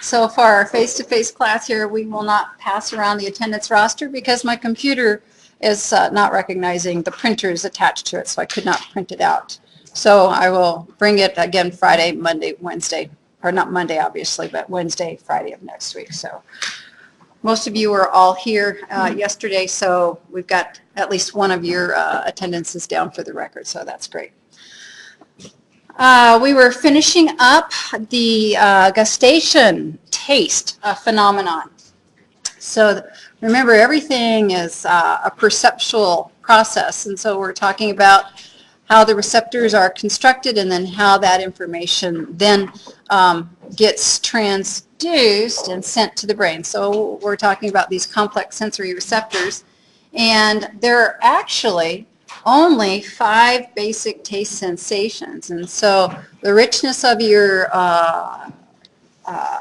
So for our face-to-face class here, we will not pass around the attendance roster because my computer is not recognizing the printers attached to it, so I could not print it out. So I will bring it again Friday, Monday, Wednesday, or not Monday, obviously, but Wednesday, Friday of next week. So most of you were all here yesterday, so we've got at least one of your attendances down for the record, so that's great. We were finishing up the gustation taste phenomenon. So remember, everything is a perceptual process, and so we're talking about how the receptors are constructed and then how that information then gets transduced and sent to the brain. So we're talking about these complex sensory receptors, and there are actually only 5 basic taste sensations. And so the richness of your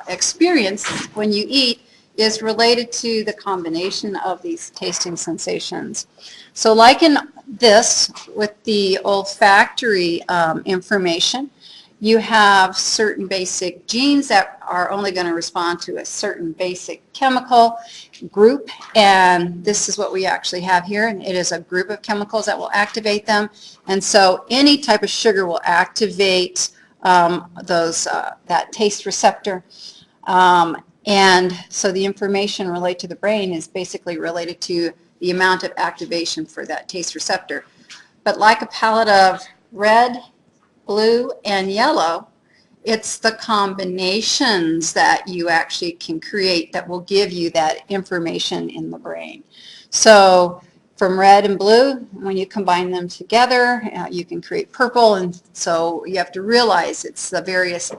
experience when you eat is related to the combination of these tasting sensations. So like in this, with the olfactory information, you have certain basic genes that are only going to respond to a certain basic chemical group, and this is what we actually have here, and it is a group of chemicals that will activate them. And so any type of sugar will activate that taste receptor, and so the information related to the brain is basically related to the amount of activation for that taste receptor. But like a palette of red, blue, and yellow, it's the combinations that you actually can create that will give you that information in the brain. So from red and blue, when you combine them together, you can create purple, and so you have to realize it's the various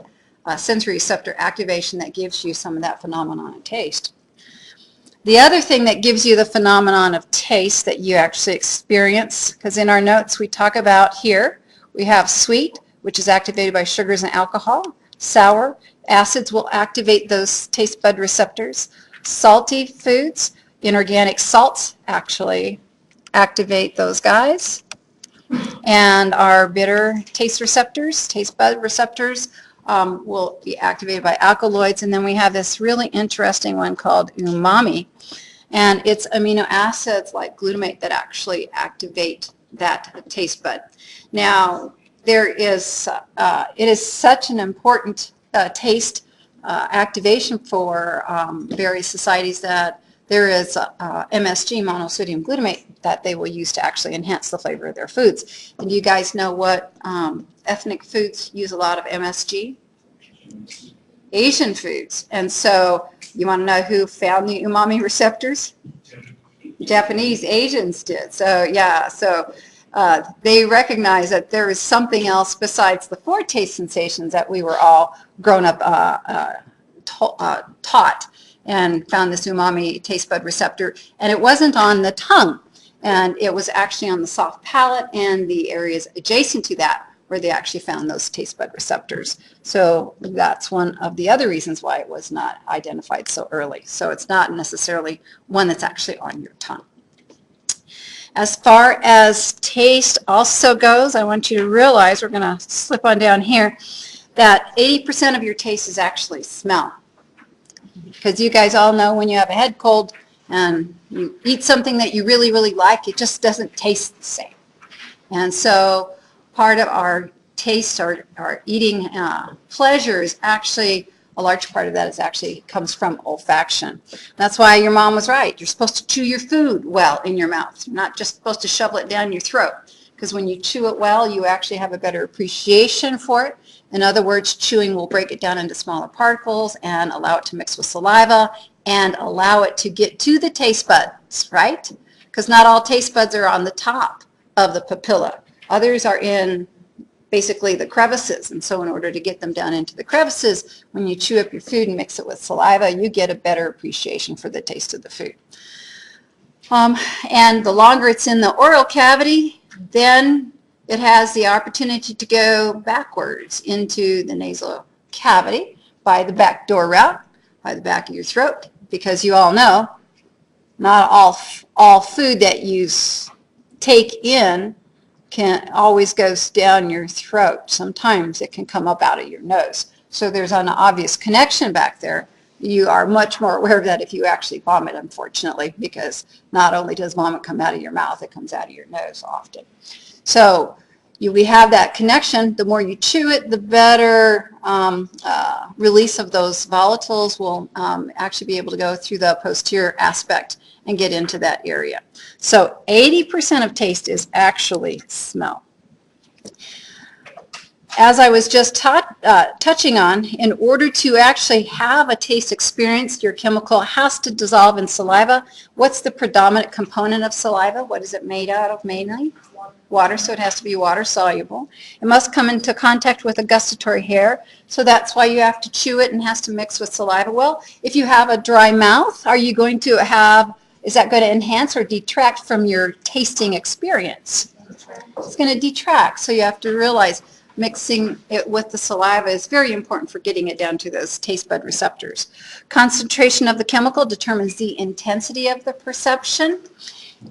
sensory receptor activation that gives you some of that phenomenon of taste. The other thing that gives you the phenomenon of taste that you actually experience, because in our notes we talk about here, we have sweet, which is activated by sugars and alcohol. Sour, acids will activate those taste bud receptors. Salty foods, inorganic salts actually activate those guys. And our bitter taste receptors, taste bud receptors, will be activated by alkaloids. And then we have this really interesting one called umami. And it's amino acids like glutamate that actually activate that taste bud. Now, it is such an important taste activation for various societies that there is MSG, monosodium glutamate, that they will use to actually enhance the flavor of their foods. And do you guys know what ethnic foods use a lot of MSG? Asian foods. And so you want to know who found the umami receptors? Japanese Asians did. So yeah, so they recognize that there is something else besides the 4 taste sensations that we were all grown up taught, and found this umami taste bud receptor. And it wasn't on the tongue, and it was actually on the soft palate and the areas adjacent to that where they actually found those taste bud receptors. So that's one of the other reasons why it was not identified so early. So it's not necessarily one that's actually on your tongue. As far as taste also goes, I want you to realize, we're going to slip on down here, that 80% of your taste is actually smell. Because you guys all know when you have a head cold and you eat something that you really, really like, it just doesn't taste the same. And so part of our taste, our eating pleasure is actually, a large part of that is actually comes from olfaction. That's why your mom was right. You're supposed to chew your food well in your mouth. You're not just supposed to shovel it down your throat. Because when you chew it well, you actually have a better appreciation for it. In other words, chewing will break it down into smaller particles and allow it to mix with saliva and allow it to get to the taste buds, right? Because not all taste buds are on the top of the papilla. Others are in basically the crevices, and so in order to get them down into the crevices, when you chew up your food and mix it with saliva, you get a better appreciation for the taste of the food. And the longer it's in the oral cavity, then it has the opportunity to go backwards into the nasal cavity by the back door route, by the back of your throat, because you all know not all food that you take in can always goes down your throat. Sometimes it can come up out of your nose. So there's an obvious connection back there. You are much more aware of that if you actually vomit, unfortunately, because not only does vomit come out of your mouth, it comes out of your nose often. So we have that connection. The more you chew it, the better release of those volatiles will actually be able to go through the posterior aspect and get into that area. So 80% of taste is actually smell. As I was just touching on, in order to actually have a taste experience, your chemical has to dissolve in saliva. What's the predominant component of saliva? What is it made out of mainly? Water, so it has to be water soluble. It must come into contact with a gustatory hair, so that's why you have to chew it and has to mix with saliva. Well, if you have a dry mouth, are you going to have, is that going to enhance or detract from your tasting experience? It's going to detract, so you have to realize mixing it with the saliva is very important for getting it down to those taste bud receptors. Concentration of the chemical determines the intensity of the perception,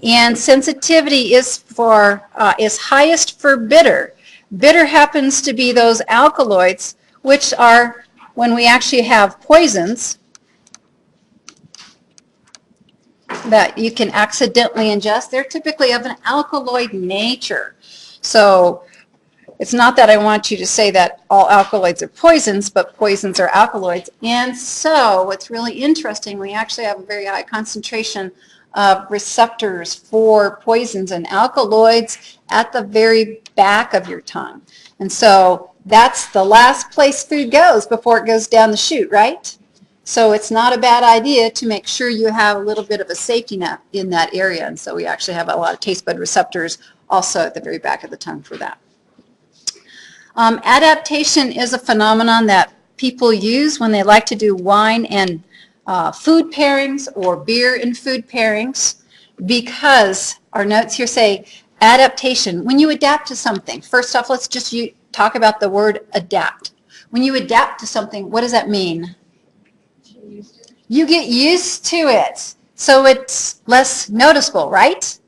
and sensitivity is highest for bitter. Bitter happens to be those alkaloids, which are, when we actually have poisons that you can accidentally ingest, they're typically of an alkaloid nature. So it's not that I want you to say that all alkaloids are poisons, but poisons are alkaloids. And so what's really interesting, we actually have a very high concentration of receptors for poisons and alkaloids at the very back of your tongue. And so that's the last place food goes before it goes down the chute, right? So it's not a bad idea to make sure you have a little bit of a safety net in that area. And so we actually have a lot of taste bud receptors also at the very back of the tongue for that. Adaptation is a phenomenon that people use when they like to do wine and food pairings or beer and food pairings, because our notes here say adaptation. When you adapt to something, first off, let's just talk about the word adapt. When you adapt to something, what does that mean? You get used to it, so it's less noticeable, right?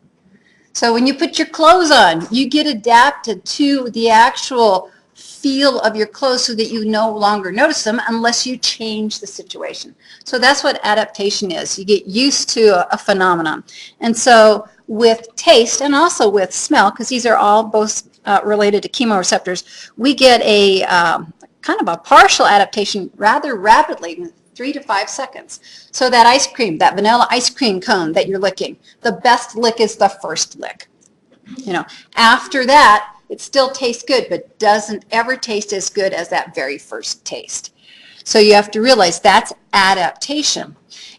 So when you put your clothes on, you get adapted to the actual feel of your clothes so that you no longer notice them unless you change the situation. So that's what adaptation is. You get used to a phenomenon. And so with taste and also with smell, because these are all both related to chemoreceptors, we get a kind of a partial adaptation rather rapidly, 3 to 5 seconds. So that ice cream, that vanilla ice cream cone that you're licking, the best lick is the first lick. You know, after that, it still tastes good, but doesn't ever taste as good as that very first taste. So you have to realize that's adaptation.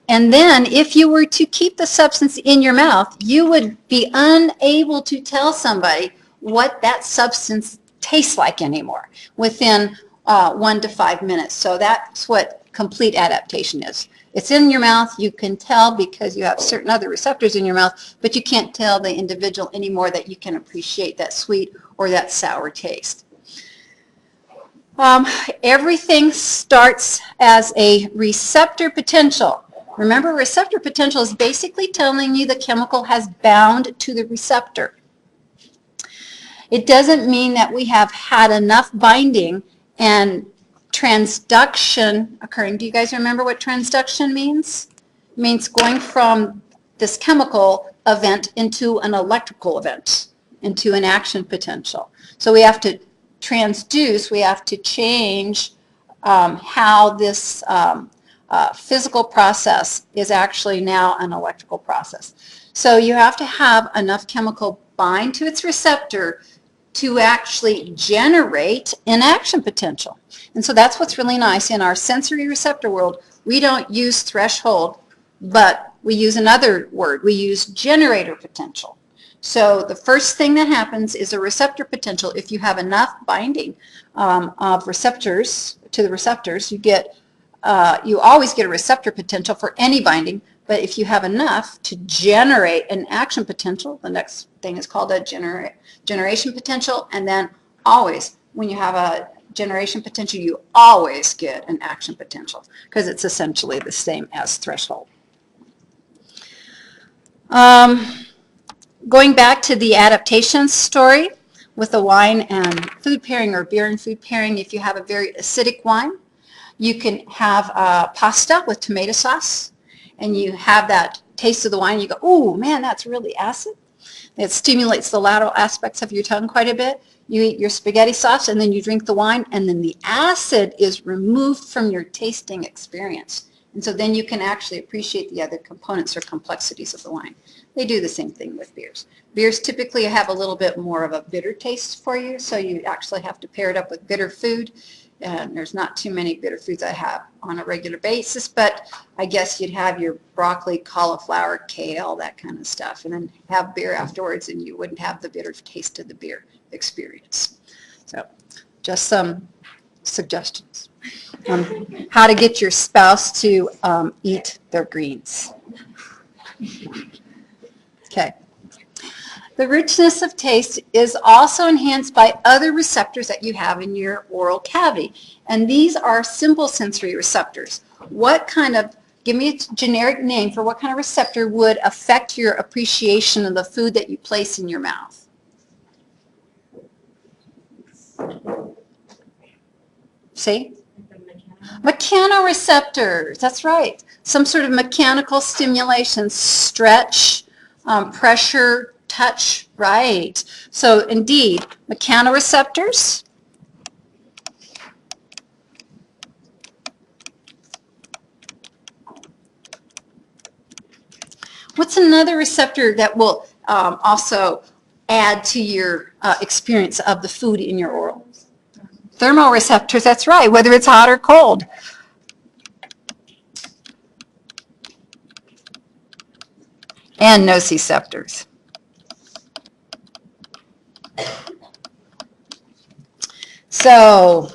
And then if you were to keep the substance in your mouth, you would be unable to tell somebody what that substance tastes like anymore within 1 to 5 minutes. So that's what complete adaptation is. It's in your mouth. You can tell because you have certain other receptors in your mouth, but you can't tell the individual anymore that you can appreciate that sweet or that sour taste. Everything starts as a receptor potential. Remember, receptor potential is basically telling you the chemical has bound to the receptor. It doesn't mean that we have had enough binding and transduction occurring. Do you guys remember what transduction means? It means going from this chemical event into an electrical event, into an action potential. So we have to transduce, we have to change how this physical process is actually now an electrical process. So you have to have enough chemical bind to its receptor to actually generate an action potential. And so that's what's really nice. In our sensory receptor world, we don't use threshold, but we use another word. We use generator potential. So the first thing that happens is a receptor potential. If you have enough binding of receptors to the receptors, you always get a receptor potential for any binding. But if you have enough to generate an action potential, the next thing is called a generation potential. And then always, when you have a generation potential, you always get an action potential because it's essentially the same as threshold. Going back to the adaptation story with the wine and food pairing or beer and food pairing, if you have a very acidic wine, You can have pasta with tomato sauce, and you have that taste of the wine. You go, oh man, that's really acid. It stimulates the lateral aspects of your tongue quite a bit. You eat your spaghetti sauce, and then you drink the wine, and then the acid is removed from your tasting experience. And so then you can actually appreciate the other components or complexities of the wine. They do the same thing with beers. Beers typically have a little bit more of a bitter taste for you, so you actually have to pair it up with bitter food. And there's not too many bitter foods I have on a regular basis, but I guess you'd have your broccoli, cauliflower, kale, that kind of stuff, and then have beer afterwards, and you wouldn't have the bitter taste of the beer experience. So just some suggestions on how to get your spouse to eat their greens. Okay. The richness of taste is also enhanced by other receptors that you have in your oral cavity. And these are simple sensory receptors. What kind of, give me a generic name for what kind of receptor would affect your appreciation of the food that you place in your mouth? See? Mechanoreceptors, that's right. Some sort of mechanical stimulation, stretch, pressure, touch, right. So indeed, mechanoreceptors. What's another receptor that will also add to your experience of the food in your oral? Thermoreceptors, that's right, whether it's hot or cold. And nociceptors. So,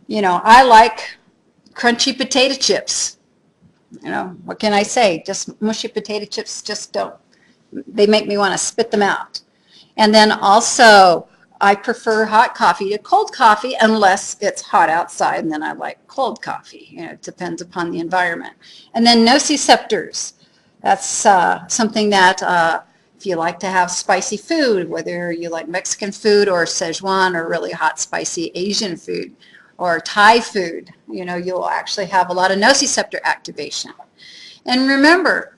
you know, I like crunchy potato chips. You know, what can I say? Just mushy potato chips just don't. They make me want to spit them out. And then also, I prefer hot coffee to cold coffee unless it's hot outside, and then I like cold coffee. You know, it depends upon the environment. And then nociceptors. That's something that if you like to have spicy food, whether you like Mexican food or Szechuan or really hot, spicy Asian food or Thai food, you know, you'll actually have a lot of nociceptor activation. And remember,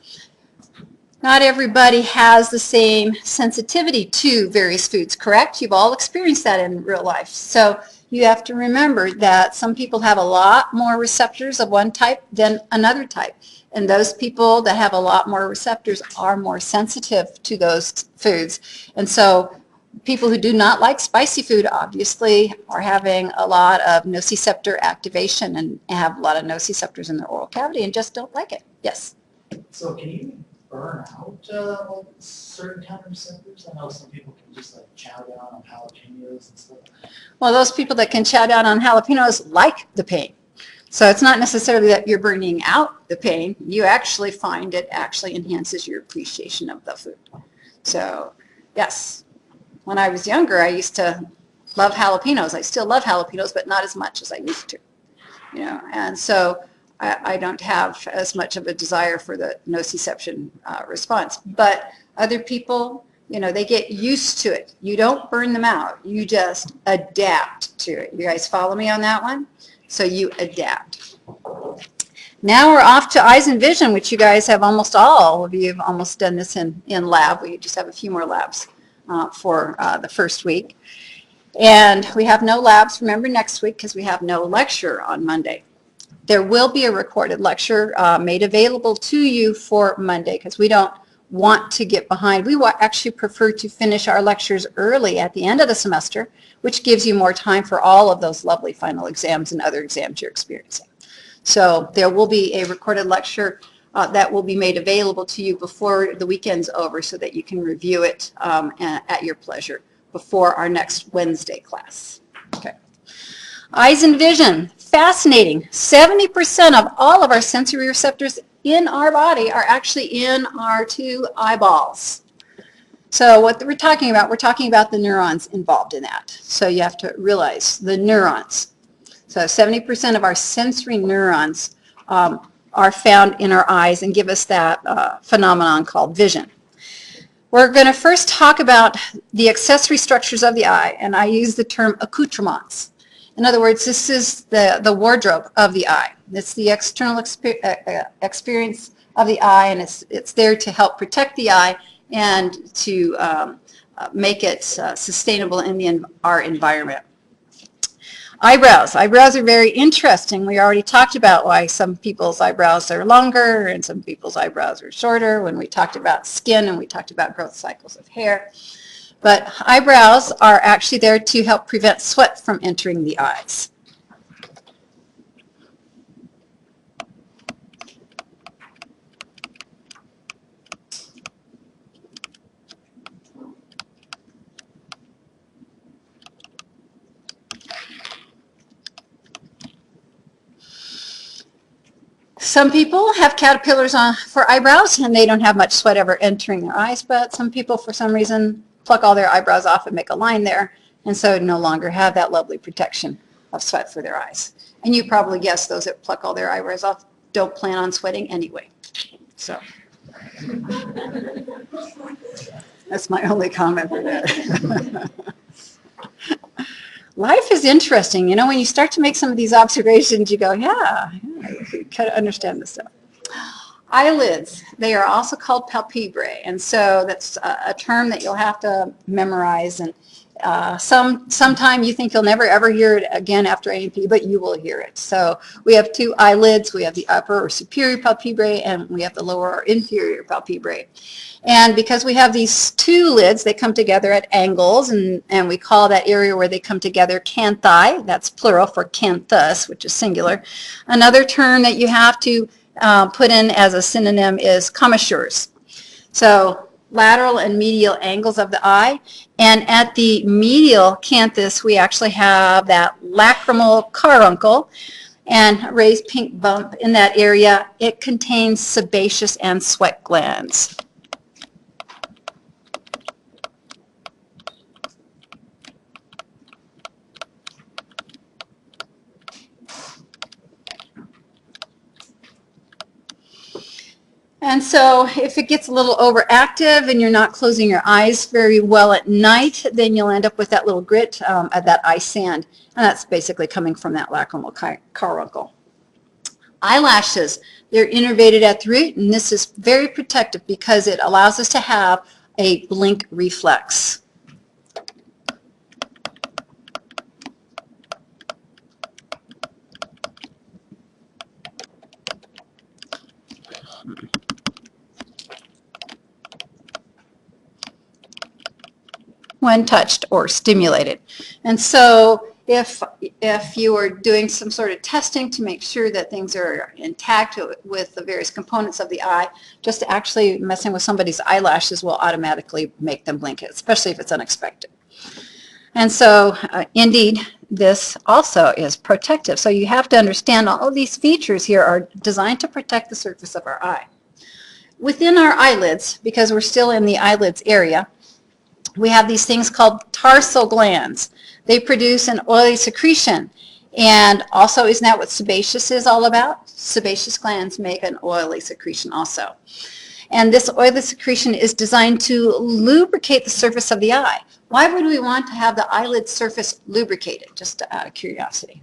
not everybody has the same sensitivity to various foods, correct? You've all experienced that in real life. So you have to remember that some people have a lot more receptors of one type than another type. And those people that have a lot more receptors are more sensitive to those foods. And so people who do not like spicy food obviously are having a lot of nociceptor activation and have a lot of nociceptors in their oral cavity and just don't like it. Yes? So can you burn out certain kind of receptors? I know some people can just like chow down on jalapenos and stuff. Well, those people that can chow down on jalapenos like the pain. So it's not necessarily that you're burning out the pain. You actually find it actually enhances your appreciation of the food. So, yes, when I was younger, I used to love jalapenos. I still love jalapenos, but not as much as I used to. You know, and so I don't have as much of a desire for the nociception response. But other people, you know, they get used to it. You don't burn them out. You just adapt to it. You guys follow me on that one? So you adapt. Now we're off to eyes and vision, which you guys have almost all of you have almost done this in lab. We just have a few more labs for the first week. And we have no labs, remember, next week because we have no lecture on Monday. There will be a recorded lecture made available to you for Monday because we don't want to get behind. We actually prefer to finish our lectures early at the end of the semester, which gives you more time for all of those lovely final exams and other exams you're experiencing. So there will be a recorded lecture that will be made available to you before the weekend's over so that you can review it at your pleasure before our next Wednesday class. Okay. Eyes and vision, fascinating. 70% of all of our sensory receptors in our body are actually in our two eyeballs. So what we're talking about the neurons involved in that. So you have to realize the neurons. So 70% of our sensory neurons are found in our eyes and give us that phenomenon called vision. We're going to first talk about the accessory structures of the eye, and I use the term accoutrements. In other words, this is the wardrobe of the eye. It's the external experience of the eye, and it's there to help protect the eye and to make it sustainable in our environment. Eyebrows. Eyebrows are very interesting. We already talked about why some people's eyebrows are longer and some people's eyebrows are shorter when we talked about skin and we talked about growth cycles of hair. But eyebrows are actually there to help prevent sweat from entering the eyes. Some people have caterpillars for eyebrows, and they don't have much sweat ever entering their eyes, but some people, for some reason, pluck all their eyebrows off and make a line there, and so no longer have that lovely protection of sweat for their eyes. And you probably guessed those that pluck all their eyebrows off don't plan on sweating anyway. So that's my only comment for that. Life is interesting. You know, when you start to make some of these observations, you go, yeah, you kind of understand this stuff. Eyelids, they are also called palpebrae, and so that's a term that you'll have to memorize, and sometime you think you'll never ever hear it again after A&P, but you will hear it. So we have two eyelids. We have the upper or superior palpebrae, and we have the lower or inferior palpebrae. And because we have these two lids, they come together at angles, and we call that area where they come together canthi. That's plural for canthus, which is singular. Another term that you have to put in as a synonym is commissures. So lateral and medial angles of the eye. And at the medial canthus, we actually have that lacrimal carbuncle and a raised pink bump in that area. It contains sebaceous and sweat glands. And so if it gets a little overactive and you're not closing your eyes very well at night, then you'll end up with that little grit, that eye sand. And that's basically coming from that lacrimal carbuncle. Eyelashes, they're innervated at the root, and this is very protective because it allows us to have a blink reflex. When touched or stimulated. And so if you are doing some sort of testing to make sure that things are intact with the various components of the eye, just actually messing with somebody's eyelashes will automatically make them blink, especially if it's unexpected. And so indeed, this also is protective. So you have to understand all of these features here are designed to protect the surface of our eye. Within our eyelids, because we're still in the eyelids area, we have these things called tarsal glands. They produce an oily secretion. And also, isn't that what sebaceous is all about? Sebaceous glands make an oily secretion also. And this oily secretion is designed to lubricate the surface of the eye. Why would we want to have the eyelid surface lubricated? Just out of curiosity.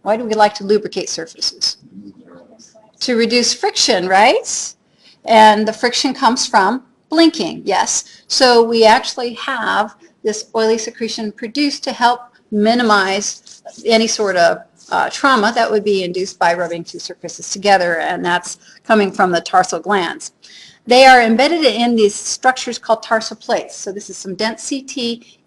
Why do we like to lubricate surfaces? To reduce friction, right? And the friction comes from blinking, yes. So we actually have this oily secretion produced to help minimize any sort of trauma that would be induced by rubbing two surfaces together, and that's coming from the tarsal glands. They are embedded in these structures called tarsal plates. So this is some dense CT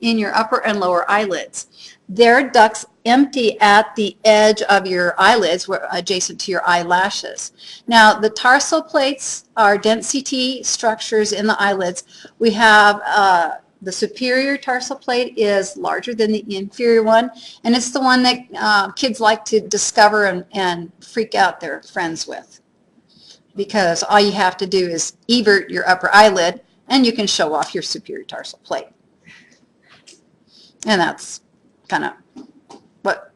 in your upper and lower eyelids. Their ducts empty at the edge of your eyelids, adjacent to your eyelashes. Now, the tarsal plates are dense CT structures in the eyelids. We have the superior tarsal plate is larger than the inferior one, and it's the one that kids like to discover and freak out their friends with. Because all you have to do is evert your upper eyelid, and you can show off your superior tarsal plate. And that's kind of what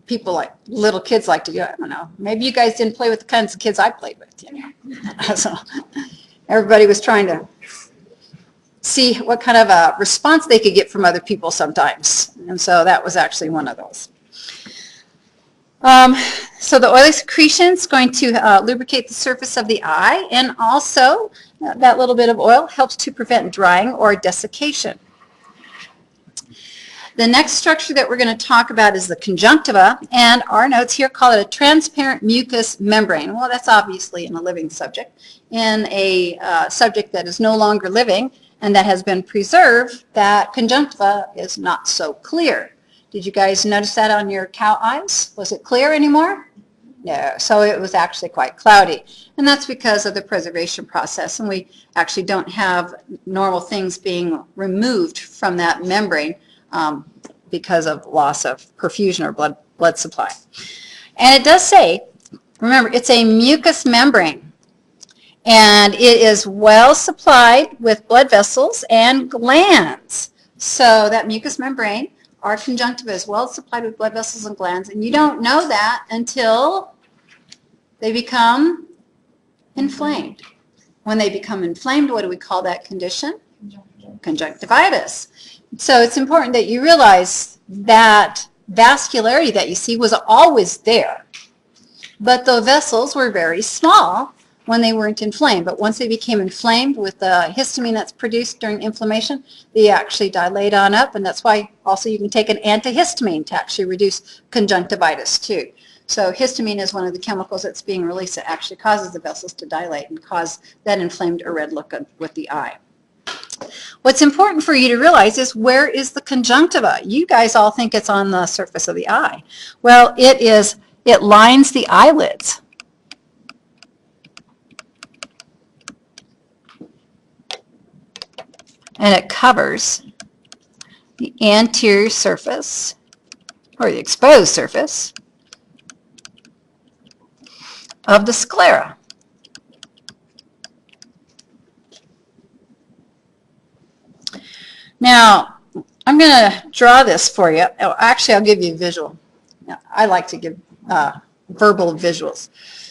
people like, little kids like to do. I don't know. Maybe you guys didn't play with the kinds of kids I played with. You know? So everybody was trying to see what kind of a response they could get from other people sometimes. And so that was actually one of those. So the oily secretion is going to lubricate the surface of the eye, and also that little bit of oil helps to prevent drying or desiccation. The next structure that we're going to talk about is the conjunctiva, and our notes here call it a transparent mucous membrane. Well, that's obviously in a living subject. In a subject that is no longer living and that has been preserved, that conjunctiva is not so clear. Did you guys notice that on your cow eyes? Was it clear anymore? No, so it was actually quite cloudy. And that's because of the preservation process, and we actually don't have normal things being removed from that membrane because of loss of perfusion or blood supply. And it does say, remember, it's a mucous membrane, and it is well supplied with blood vessels and glands. So that mucous membrane, our conjunctiva, is well supplied with blood vessels and glands, and you don't know that until they become inflamed. When they become inflamed, what do we call that condition? Conjunctivitis. So it's important that you realize that vascularity that you see was always there, but the vessels were very small when they weren't inflamed. But once they became inflamed with the histamine that's produced during inflammation, they actually dilate on up, and that's why also you can take an antihistamine to actually reduce conjunctivitis too. So histamine is one of the chemicals that's being released that actually causes the vessels to dilate and cause that inflamed or red look with the eye. What's important for you to realize is, where is the conjunctiva? You guys all think it's on the surface of the eye. Well, it lines the eyelids. And it covers the anterior surface, or the exposed surface, of the sclera. Now, I'm going to draw this for you. Oh, actually, I'll give you a visual. Now, I like to give verbal visuals.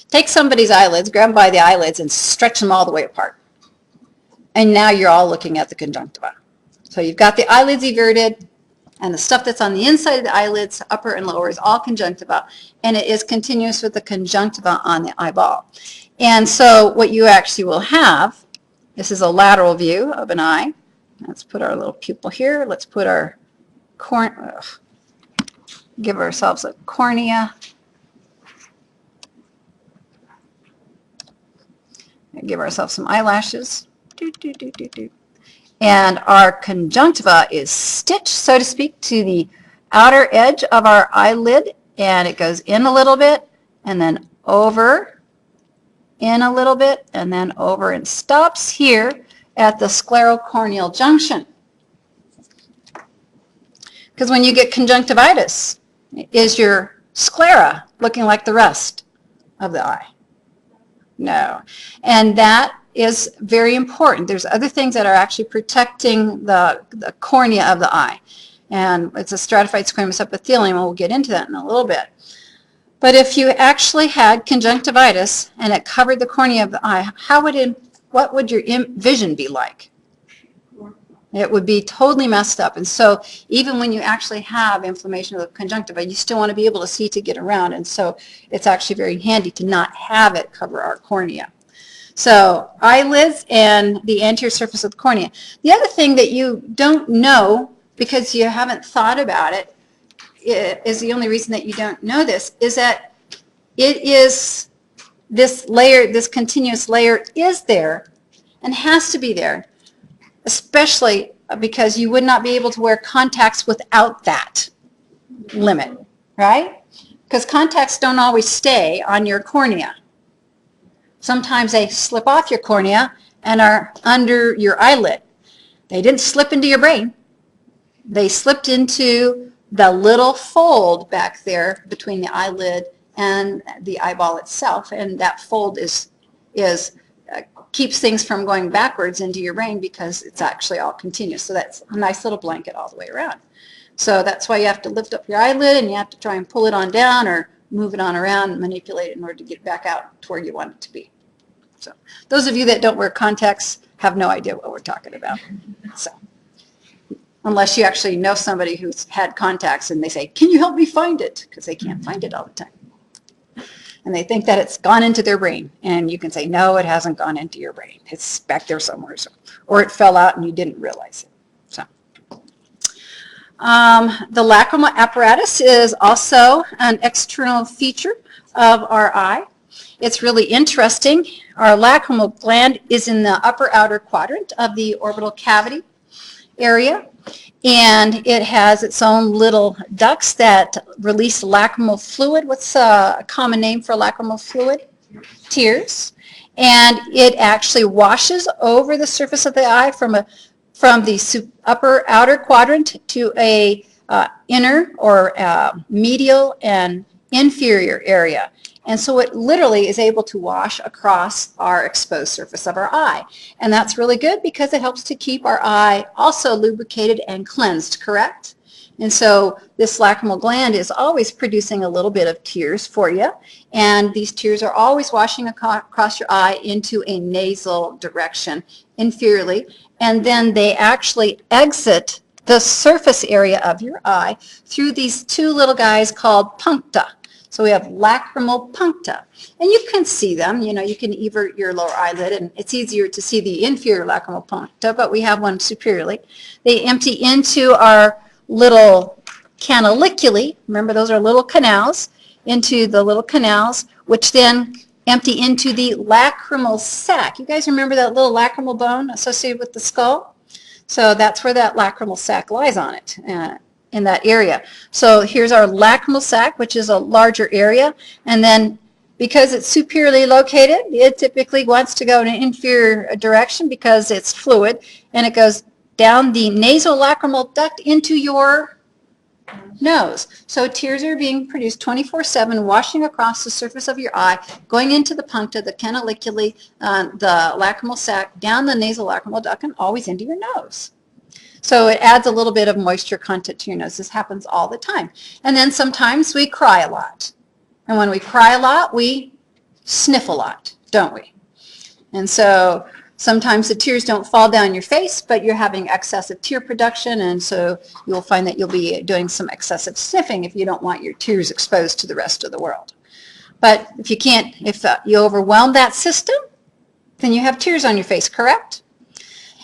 Take somebody's eyelids, grab them by the eyelids, and stretch them all the way apart. And now you're all looking at the conjunctiva. So you've got the eyelids everted, and the stuff that's on the inside of the eyelids, upper and lower, is all conjunctiva, and it is continuous with the conjunctiva on the eyeball. And so what you actually will have, this is a lateral view of an eye. Let's put our little pupil here. Let's put our give ourselves a cornea. And give ourselves some eyelashes. And our conjunctiva is stitched, so to speak, to the outer edge of our eyelid, and it goes in a little bit, and then over, in a little bit, and then over, and stops here at the sclerocorneal junction. Because when you get conjunctivitis, is your sclera looking like the rest of the eye? No. And that is very important. There's other things that are actually protecting the cornea of the eye. And it's a stratified squamous epithelium, and we'll get into that in a little bit. But if you actually had conjunctivitis and it covered the cornea of the eye, what would your vision be like? It would be totally messed up. And so even when you actually have inflammation of the conjunctiva, you still want to be able to see to get around. And so it's actually very handy to not have it cover our cornea. So eyelids and the anterior surface of the cornea. The other thing that you don't know, because you haven't thought about it, is the only reason that you don't know this, is that it is this layer, this continuous layer is there and has to be there, especially because you would not be able to wear contacts without that limit, right? Because contacts don't always stay on your cornea. Sometimes they slip off your cornea and are under your eyelid. They didn't slip into your brain. They slipped into the little fold back there between the eyelid and the eyeball itself, and that fold keeps things from going backwards into your brain because it's actually all continuous. So that's a nice little blanket all the way around. So that's why you have to lift up your eyelid, and you have to try and pull it on down or move it on around and manipulate it in order to get it back out to where you want it to be. So those of you that don't wear contacts have no idea what we're talking about. So unless you actually know somebody who's had contacts and they say, can you help me find it? Because they can't find it all the time. and they think that it's gone into their brain. And you can say, no, it hasn't gone into your brain. It's back there somewhere. Or it fell out and you didn't realize it. So, the lacrimal apparatus is also an external feature of our eye. It's really interesting. Our lacrimal gland is in the upper outer quadrant of the orbital cavity area, and it has its own little ducts that release lacrimal fluid. What's a common name for lacrimal fluid? Tears. And it actually washes over the surface of the eye from the upper outer quadrant to a inner or medial and inferior area. And so it literally is able to wash across our exposed surface of our eye. And that's really good because it helps to keep our eye also lubricated and cleansed, correct? And so this lacrimal gland is always producing a little bit of tears for you. And these tears are always washing across your eye into a nasal direction inferiorly. And then they actually exit the surface area of your eye through these two little guys called puncta. So we have lacrimal puncta, and you can see them. You know, you can evert your lower eyelid, and it's easier to see the inferior lacrimal puncta, but we have one superiorly. They empty into our little canaliculi. Remember, those are little canals, into the little canals, which then empty into the lacrimal sac. You guys remember that little lacrimal bone associated with the skull? So that's where that lacrimal sac lies on it. In that area. So here's our lacrimal sac, which is a larger area, and then because it's superiorly located, it typically wants to go in an inferior direction because it's fluid, and it goes down the nasolacrimal duct into your nose. So tears are being produced 24/7, washing across the surface of your eye, going into the puncta, the canaliculi, the lacrimal sac, down the nasolacrimal duct, and always into your nose. So it adds a little bit of moisture content to your nose. This happens all the time. And then sometimes we cry a lot. And when we cry a lot, we sniff a lot, don't we? And so sometimes the tears don't fall down your face, but you're having excessive tear production, and so you'll find that you'll be doing some excessive sniffing if you don't want your tears exposed to the rest of the world. But if you can't, if you overwhelm that system, then you have tears on your face, correct?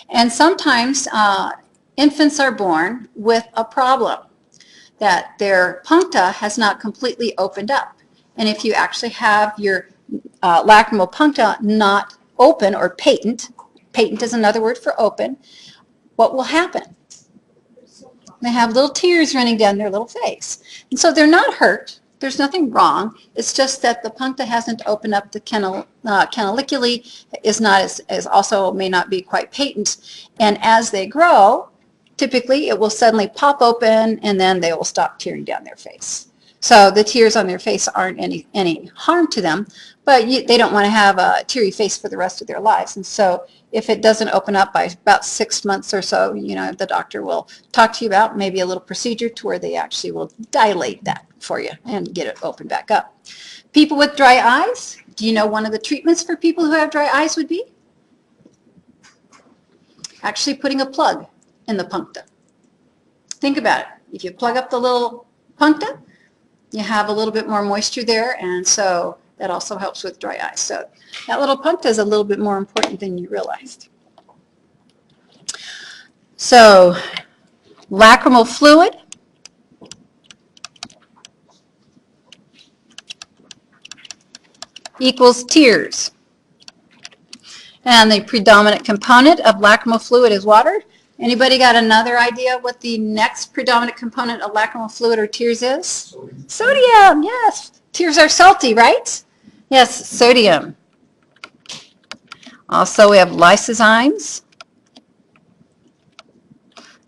And sometimes infants are born with a problem, that their puncta has not completely opened up. And if you actually have your lacrimal puncta not open or patent is another word for open, what will happen? They have little tears running down their little face. And so they're not hurt. There's nothing wrong. It's just that the puncta hasn't opened up. The canaliculi is not as also may not be quite patent. And as they grow, typically it will suddenly pop open and then they will stop tearing down their face. So the tears on their face aren't any harm to them, but they don't want to have a teary face for the rest of their lives. And so if it doesn't open up by about 6 months or so, you know, the doctor will talk to you about maybe a little procedure to where they actually will dilate that for you and get it opened back up. People with dry eyes, do you know one of the treatments for people who have dry eyes would be? Actually putting a plug in the puncta. Think about it. If you plug up the little puncta, you have a little bit more moisture there, and so that also helps with dry eyes. So that little puncta is a little bit more important than you realized. So lacrimal fluid equals tears. And the predominant component of lacrimal fluid is water. Anybody got another idea what the next predominant component of lacrimal fluid or tears is? Sodium, yes. Tears are salty, right? Yes, sodium. Also, we have lysozymes,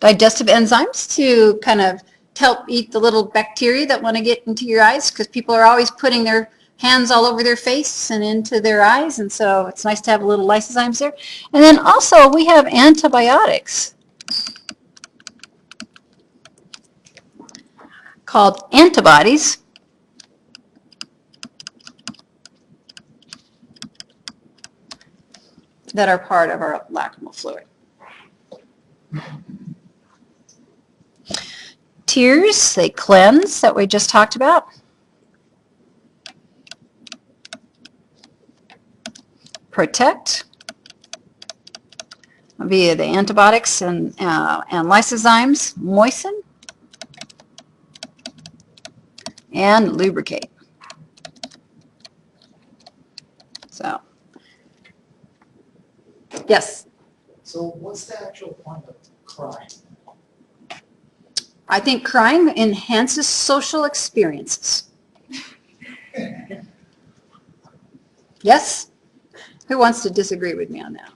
digestive enzymes to kind of help eat the little bacteria that want to get into your eyes, because people are always putting their hands all over their face and into their eyes, and so it's nice to have a little lysozymes there. And then also we have antibiotics called antibodies that are part of our lacrimal fluid. Tears, they cleanse, that we just talked about. protect via the antibiotics and lysozymes, moisten, and lubricate. So, yes, So what's the actual point of crying? I think crying enhances social experiences. Yes? Who wants to disagree with me on that?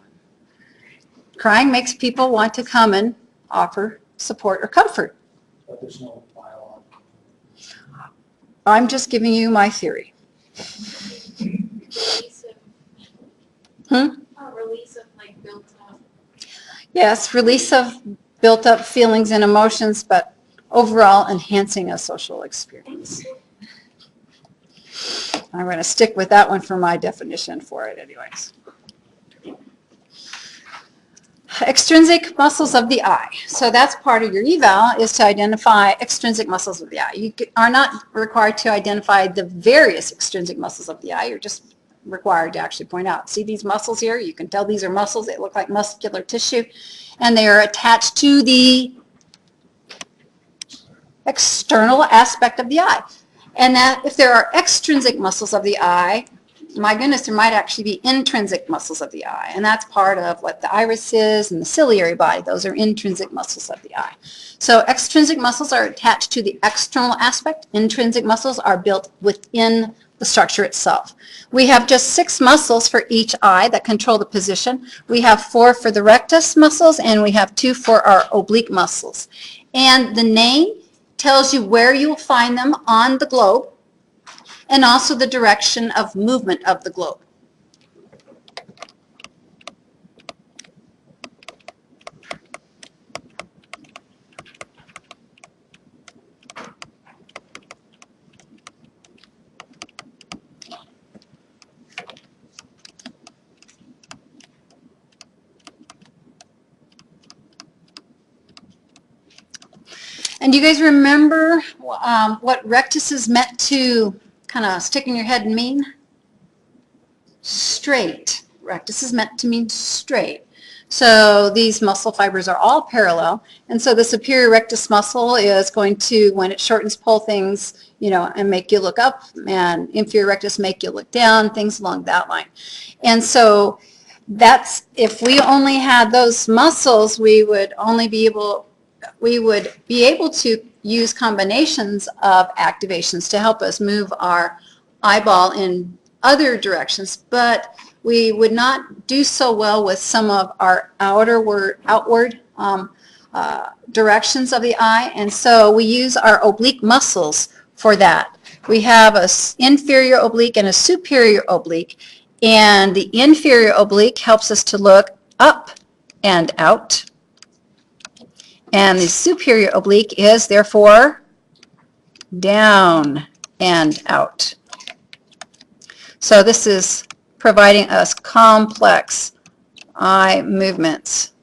Crying makes people want to come and offer support or comfort. But there's no biological. I'm just giving you my theory. Release of like built up. Yes, release of built up feelings and emotions, but overall enhancing a social experience. I'm going to stick with that one for my definition for it anyways. Extrinsic muscles of the eye. So that's part of your eval, is to identify extrinsic muscles of the eye. You are not required to identify the various extrinsic muscles of the eye. You're just required to actually point out, see these muscles here? You can tell these are muscles. They look like muscular tissue, and they are attached to the external aspect of the eye. And that if there are extrinsic muscles of the eye, my goodness, there might actually be intrinsic muscles of the eye. And that's part of what the iris is and the ciliary body. Those are intrinsic muscles of the eye. So extrinsic muscles are attached to the external aspect. Intrinsic muscles are built within the structure itself. We have just 6 muscles for each eye that control the position. We have 4 for the rectus muscles, and we have 2 for our oblique muscles. And the name tells you where you will find them on the globe, and also the direction of movement of the globe. And do you guys remember what rectus is meant to kind of stick in your head and mean? Straight. Rectus is meant to mean straight. So these muscle fibers are all parallel, and so the superior rectus muscle is going to, when it shortens, pull things, and make you look up, and inferior rectus make you look down, things along that line. And so that's, if we only had those muscles, we would be able to use combinations of activations to help us move our eyeball in other directions, but we would not do so well with some of our outward directions of the eye, and so we use our oblique muscles for that. We have an inferior oblique and a superior oblique, and the inferior oblique helps us to look up and out, and the superior oblique is therefore down and out. So this is providing us complex eye movements.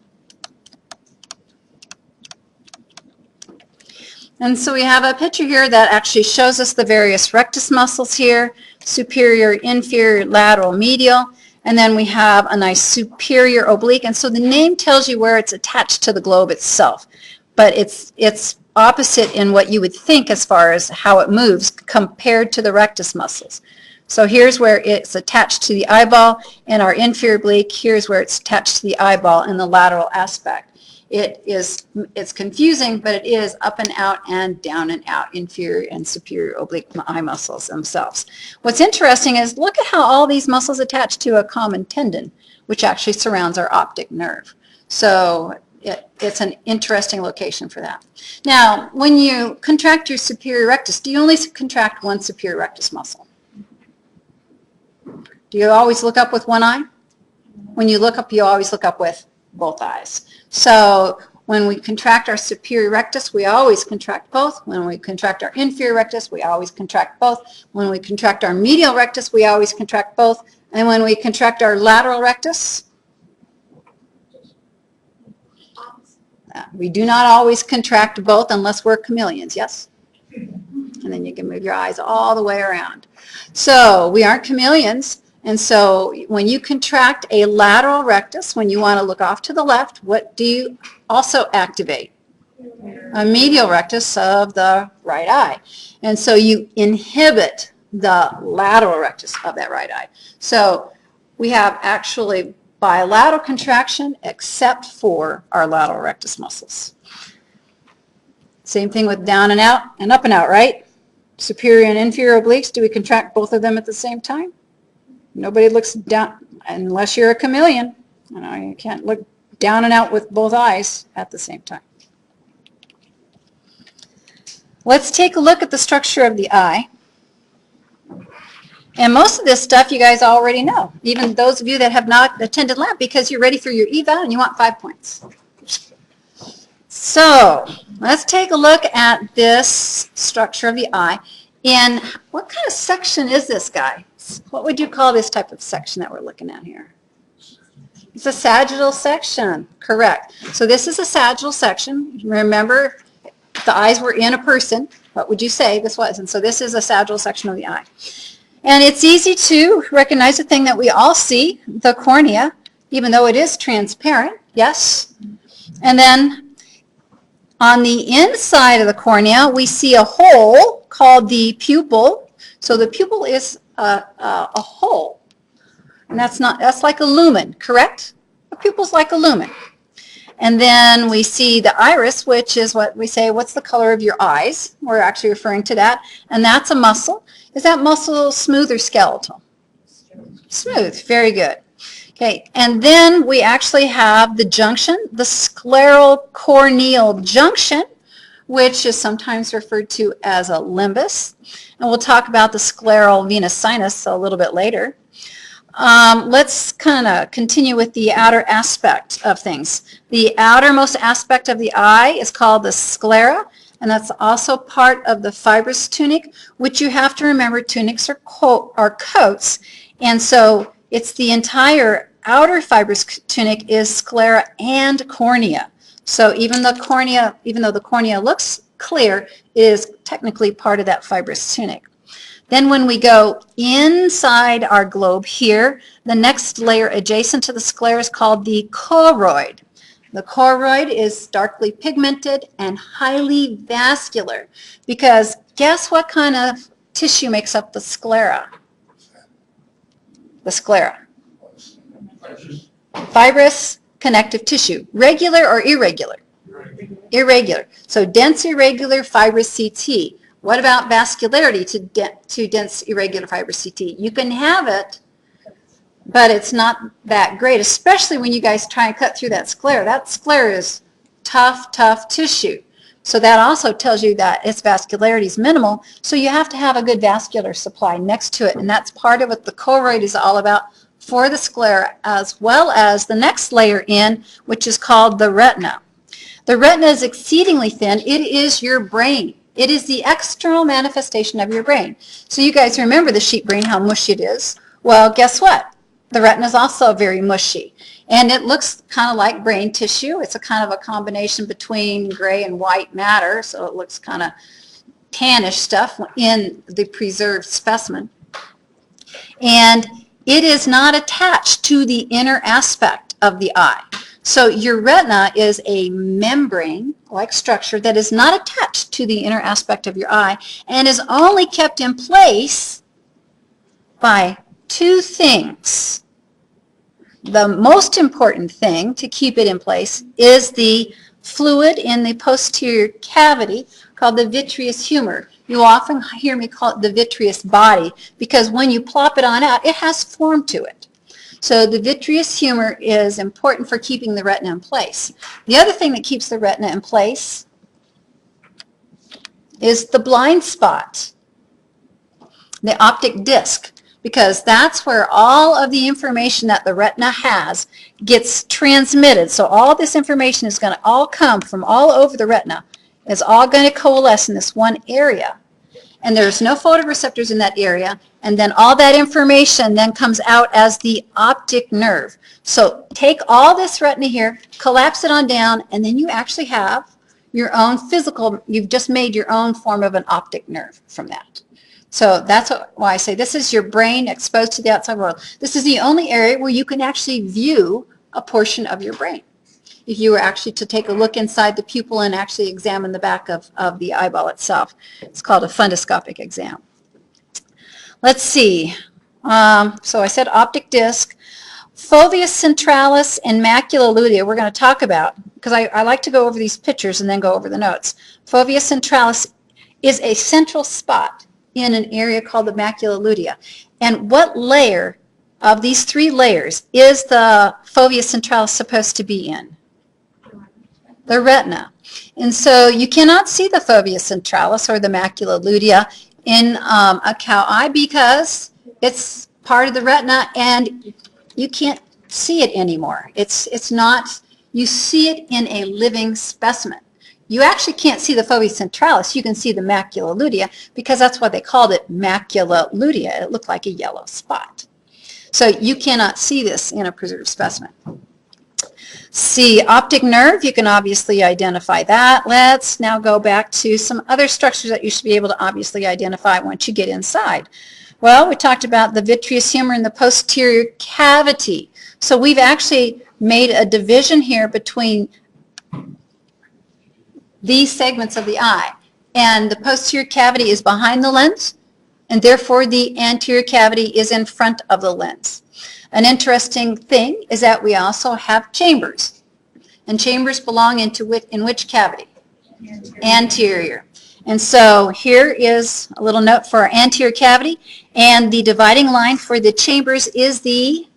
And so we have a picture here that actually shows us the various rectus muscles here, superior, inferior, lateral, medial, and then we have a nice superior oblique. And so the name tells you where it's attached to the globe itself, but it's opposite in what you would think as far as how it moves compared to the rectus muscles. So here's where it's attached to the eyeball, and our inferior oblique, here's where it's attached to the eyeball in the lateral aspect. It's confusing, but it is up and out and down and out, inferior and superior oblique eye muscles themselves. What's interesting is look at how all these muscles attach to a common tendon, which actually surrounds our optic nerve. So it's an interesting location for that. Now, when you contract your superior rectus, do you only contract one superior rectus muscle? Do you always look up with one eye? When you look up, you always look up with both eyes. So when we contract our superior rectus, we always contract both. When we contract our inferior rectus, we always contract both. When we contract our medial rectus, we always contract both. And when we contract our lateral rectus, we do not always contract both unless we're chameleons, yes? And then you can move your eyes all the way around. So we aren't chameleons. And so when you contract a lateral rectus, when you want to look off to the left, what do you also activate? A medial rectus of the right eye. And so you inhibit the lateral rectus of that right eye. So we have actually bilateral contraction except for our lateral rectus muscles. Same thing with down and out and up and out, right? Superior and inferior obliques, do we contract both of them at the same time? Nobody looks down, unless you're a chameleon. You know, you can't look down and out with both eyes at the same time. Let's take a look at the structure of the eye. And most of this stuff you guys already know, even those of you that have not attended lab, because you're ready for your eval and you want 5 points. So let's take a look at this structure of the eye. In what kind of section is this, guy? What would you call this type of section that we're looking at here? It's a sagittal section, correct. So this is a sagittal section. Remember, if the eyes were in a person, what would you say this was? And so this is a sagittal section of the eye. And it's easy to recognize the thing that we all see, the cornea, even though it is transparent, yes? And then on the inside of the cornea, we see a hole called the pupil. So the pupil is a hole, and that's like a lumen, correct? A pupil's like a lumen. And then we see the iris, which is what we say, what's the color of your eyes? We're actually referring to that, and that's a muscle. Is that muscle smooth or skeletal? Smooth, very good. Okay, and then we actually have the junction, the scleral corneal junction, which is sometimes referred to as a limbus. And we'll talk about the scleral venous sinus a little bit later. Let's kind of continue with the outer aspect of things. The outermost aspect of the eye is called the sclera, and that's also part of the fibrous tunic, which you have to remember, tunics are coats, and so it's the entire outer fibrous tunic is sclera and cornea. So even though the cornea looks clear, it is technically part of that fibrous tunic. Then when we go inside our globe here, the next layer adjacent to the sclera is called the choroid. The choroid is darkly pigmented and highly vascular, because guess what kind of tissue makes up the sclera? The sclera. Fibrous connective tissue. Regular or irregular? Irregular. So dense irregular fibrous CT. What about vascularity to dense irregular fibrous CT? You can have it, but it's not that great, especially when you guys try and cut through that sclera. That sclera is tough tissue. So that also tells you that its vascularity is minimal, so you have to have a good vascular supply next to it, and that's part of what the choroid is all about for the sclera, as well as the next layer in, which is called the retina. The retina is exceedingly thin. It is your brain. It is the external manifestation of your brain. So you guys remember the sheep brain, how mushy it is. Well, guess what? The retina is also very mushy. And it looks kind of like brain tissue. It's a kind of a combination between gray and white matter, so it looks kind of tannish stuff in the preserved specimen. And it is not attached to the inner aspect of the eye. So your retina is a membrane-like structure that is not attached to the inner aspect of your eye and is only kept in place by two things. The most important thing to keep it in place is the fluid in the posterior cavity called the vitreous humor. You often hear me call it the vitreous body because when you plop it on out, it has form to it. So the vitreous humor is important for keeping the retina in place. The other thing that keeps the retina in place is the blind spot, the optic disc, because that's where all of the information that the retina has gets transmitted. So all this information is going to all come from all over the retina. It's all going to coalesce in this one area. And there's no photoreceptors in that area, and then all that information then comes out as the optic nerve. So take all this retina here, collapse it on down, and then you actually have your own physical, you've just made your own form of an optic nerve from that. So that's why I say this is your brain exposed to the outside world. This is the only area where you can actually view a portion of your brain. If you were actually to take a look inside the pupil and actually examine the back of the eyeball itself. It's called a fundoscopic exam. Let's see. So I said optic disc. Fovea centralis and macula lutea we're going to talk about, because I like to go over these pictures and then go over the notes. Fovea centralis is a central spot in an area called the macula lutea. And what layer of these 3 layers is the fovea centralis supposed to be in? The retina. And so you cannot see the fovea centralis or the macula lutea in a cow eye because it's part of the retina and you can't see it anymore. It's not, you see it in a living specimen. You actually can't see the fovea centralis. You can see the macula lutea because that's why they called it macula lutea. It looked like a yellow spot. So you cannot see this in a preserved specimen. See, optic nerve, you can obviously identify that. Let's now go back to some other structures that you should be able to obviously identify once you get inside. Well, we talked about the vitreous humor in the posterior cavity. So we've actually made a division here between these segments of the eye. And the posterior cavity is behind the lens, and therefore the anterior cavity is in front of the lens. An interesting thing is that we also have chambers. And chambers belong in which cavity? Anterior. And so here is a little note for our anterior cavity, and the dividing line for the chambers is the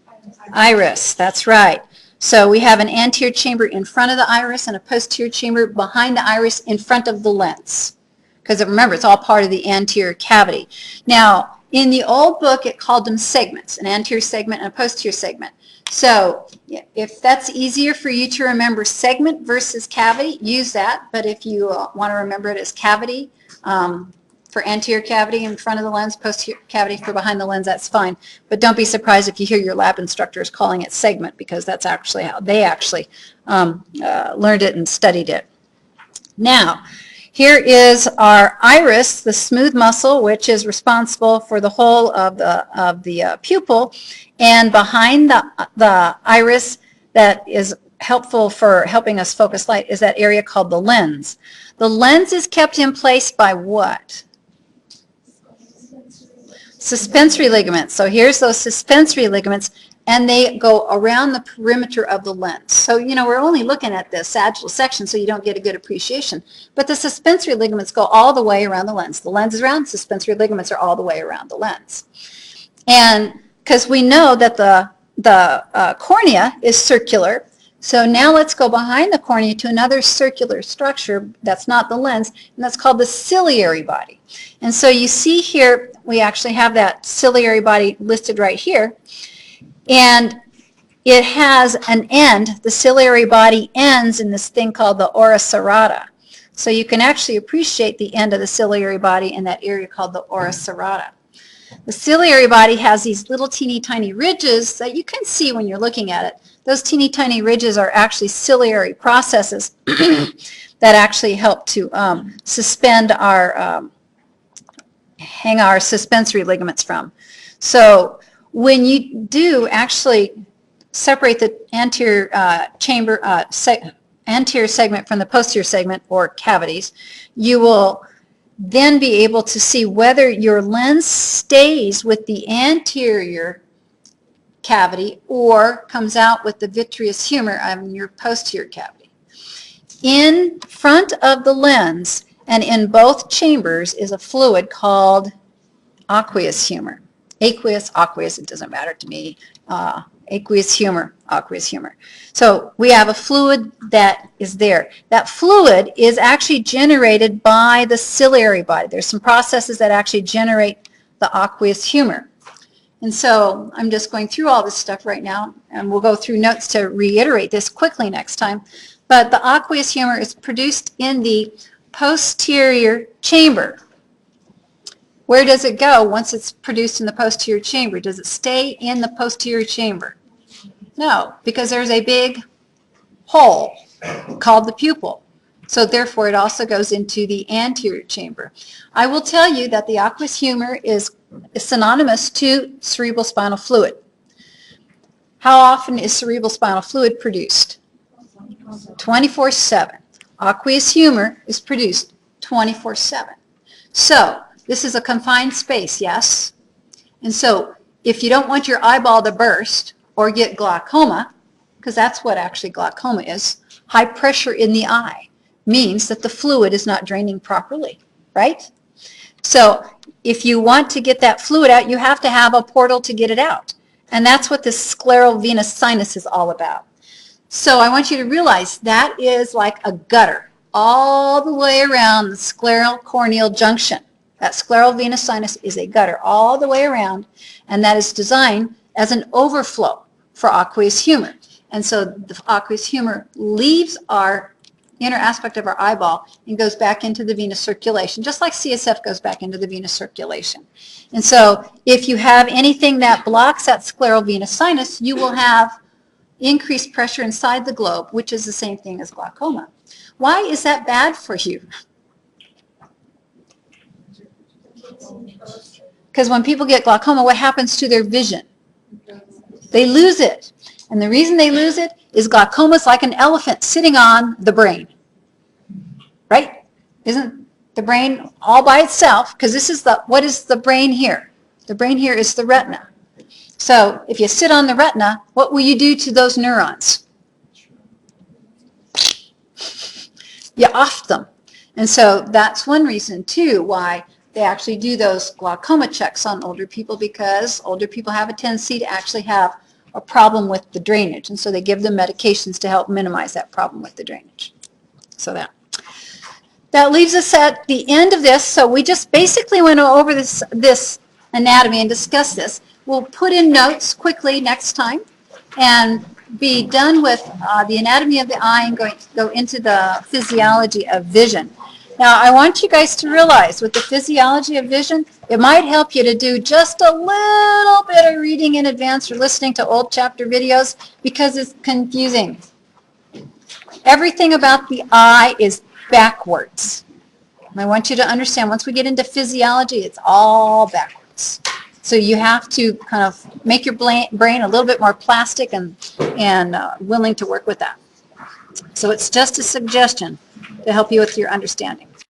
iris. That's right. So we have an anterior chamber in front of the iris and a posterior chamber behind the iris in front of the lens. Because remember, it's all part of the anterior cavity. Now, in the old book, it called them segments, an anterior segment and a posterior segment. So if that's easier for you to remember segment versus cavity, use that. But if you want to remember it as cavity, for anterior cavity in front of the lens, posterior cavity for behind the lens, that's fine. But don't be surprised if you hear your lab instructors calling it segment, because that's actually how they actually learned it and studied it. Now, here is our iris, the smooth muscle, which is responsible for the whole of the pupil. And behind the iris that is helpful for helping us focus light is that area called the lens. The lens is kept in place by what? Suspensory ligaments. So here's those suspensory ligaments, and they go around the perimeter of the lens. So, you know, we're only looking at the sagittal section, so you don't get a good appreciation. But the suspensory ligaments go all the way around the lens. The lens is round, suspensory ligaments are all the way around the lens. And because we know that the cornea is circular, so now let's go behind the cornea to another circular structure that's not the lens, and that's called the ciliary body. And so you see here, we actually have that ciliary body listed right here. And it has an end. The ciliary body ends in this thing called the ora serrata. So you can actually appreciate the end of the ciliary body in that area called the ora serrata. The ciliary body has these little teeny tiny ridges that you can see when you're looking at it. Those teeny tiny ridges are actually ciliary processes that actually help to suspend our, hang our suspensory ligaments from. So when you do actually separate the anterior chamber, anterior segment from the posterior segment, or cavities, you will then be able to see whether your lens stays with the anterior cavity or comes out with the vitreous humor on your posterior cavity. In front of the lens and in both chambers is a fluid called aqueous humor. Aqueous, it doesn't matter to me. Aqueous humor. So we have a fluid that is there. That fluid is actually generated by the ciliary body. There's some processes that actually generate the aqueous humor. And so I'm just going through all this stuff right now, and we'll go through notes to reiterate this quickly next time. But the aqueous humor is produced in the posterior chamber. Where does it go once it's produced in the posterior chamber? Does it stay in the posterior chamber? No, because there's a big hole called the pupil. So therefore, it also goes into the anterior chamber. I will tell you that the aqueous humor is synonymous to cerebrospinal fluid. How often is cerebrospinal fluid produced? 24/7. Aqueous humor is produced 24/7. So this is a confined space, yes? And so if you don't want your eyeball to burst or get glaucoma, because that's what actually glaucoma is, high pressure in the eye means that the fluid is not draining properly, right? So if you want to get that fluid out, you have to have a portal to get it out. And that's what this scleral venous sinus is all about. So I want you to realize that is like a gutter all the way around the scleral corneal junction. That scleral venous sinus is a gutter all the way around, and that is designed as an overflow for aqueous humor. And so the aqueous humor leaves our inner aspect of our eyeball and goes back into the venous circulation, just like CSF goes back into the venous circulation. And so if you have anything that blocks that scleral venous sinus, you will have increased pressure inside the globe, which is the same thing as glaucoma. Why is that bad for you? Because when people get glaucoma, what happens to their vision? They lose it. And the reason they lose it is glaucoma is like an elephant sitting on the brain. Right? Isn't the brain all by itself? Because this is what is the brain here? The brain here is the retina. So if you sit on the retina, what will you do to those neurons? You off them. And so that's one reason, too, why they actually do those glaucoma checks on older people, because older people have a tendency to actually have a problem with the drainage. And so they give them medications to help minimize that problem with the drainage. So that leaves us at the end of this. So we just basically went over this anatomy and discussed this. We'll put in notes quickly next time and be done with the anatomy of the eye and go into the physiology of vision. Now, I want you guys to realize with the physiology of vision, it might help you to do just a little bit of reading in advance or listening to old chapter videos, because it's confusing. Everything about the eye is backwards. And I want you to understand, once we get into physiology, it's all backwards. So you have to kind of make your brain a little bit more plastic and willing to work with that. So it's just a suggestion to help you with your understanding.